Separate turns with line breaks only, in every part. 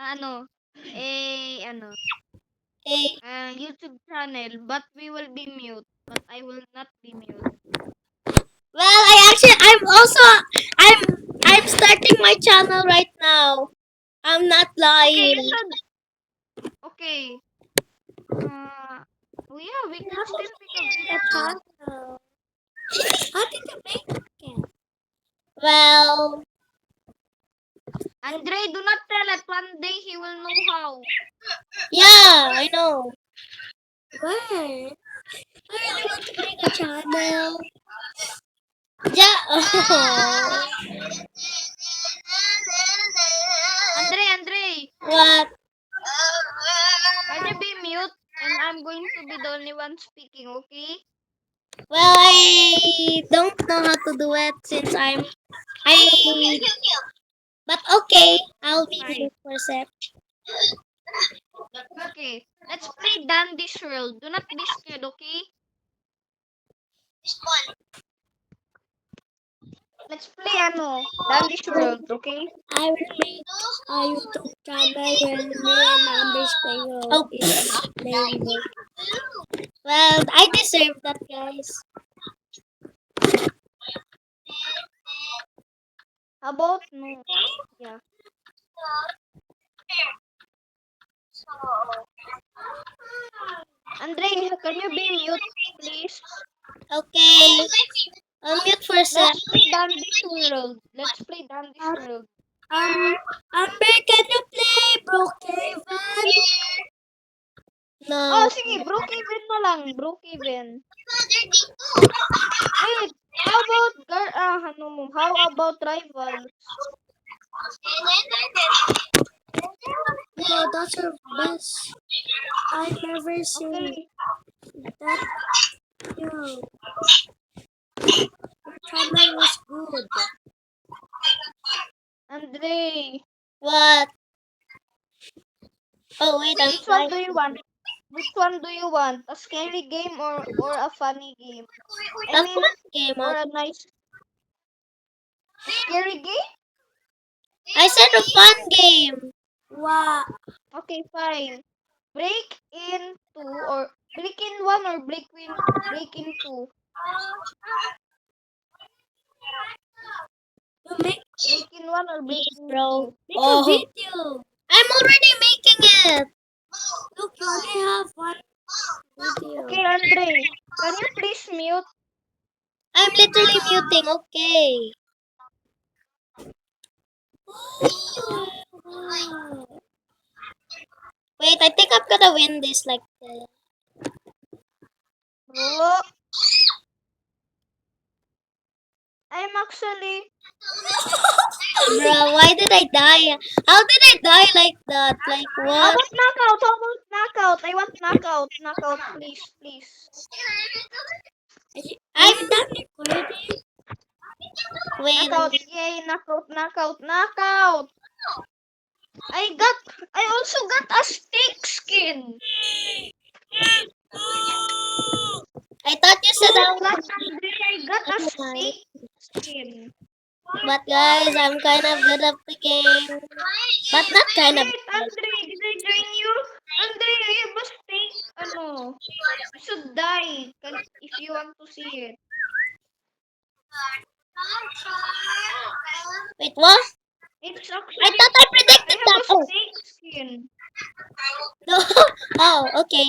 ano, ano,
Eh,
YouTube channel, but we will be mute. But I will not be mute.
well, I'm starting my channel right now. I'm not
Okay,
lying.
you should. Okay. Yeah, we can still make a video.
Channel. How did you make it? Well,
Andre, do not tell it. One day he will know how.
yeah, I know. Where? I really want to make a channel. Yeah. Oh.
Andre,
What?
can you be mute? And I'm going to be the only one speaking, okay?
Well, I don't know how to do it since I. But okay, I'll be
Fine.
mute for a sec.
Okay, let's play Dandy's World. Do not be scared, okay? Let's play Dandy's World, okay?
I will make a YouTube channel when me and Amber's playing. Well, I deserve that, guys.
How about no? Yeah. Andre, can you be mute, please?
Okay. I'll mute for a sec.
Let's play Dandy's World. Let's play Dandy's World.
Amber, can you play Brookhaven? No.
Oh, sige, Brookhaven na lang. Brookhaven. Wait, how about Rivals?
No, that's your best. I've never seen
Okay.
that. Yo. Your channel was good.
Andre,
What? Oh, wait, I'm
which one
fine.
do you want? Which one do you want? A scary game or a funny game?
A fun game.
or a nice scary game?
I said a fun game. Wow.
Okay, fine. Break in one or break in two.
You make
Break in one or break
please,
in
bro.
two.
Make a video. I'm already making it. Look, you only have one video.
Okay, Andre, can you please mute?
I'm literally muting. Okay. Wait, I think I'm gonna win this like this.
Bro, I'm actually.
Bro, why did I die? How did I die like that? Like
How
what?
about knockout? How about knockout? I want knockout. Knockout, please.
I'm done recording. Wait.
Knockout, yay! Knockout. I also got a stick skin.
I thought you said I was.
I got a stick skin.
But guys, I'm kind of good at the game. But not kind of.
Wait, Andre, did I join you? Andre, I have a stick. You should die if you want to see it.
Wait, what?
It's
I
actually.
thought I
I
predicted
have
that.
a
Oh,
stick skin.
no. Oh, okay.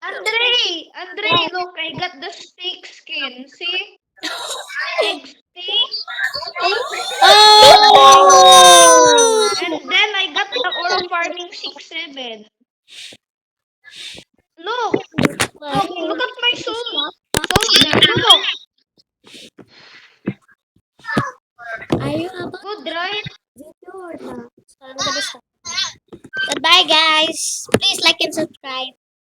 Andre, look, I got the stick skin. See? Egg stick.
Oh!
And then I got the Oro Farming 6-7. Look, look at my soldier. Look.
Are you about
Good, right?
video or not? So I'm gonna stop. Goodbye, guys. Please like and subscribe.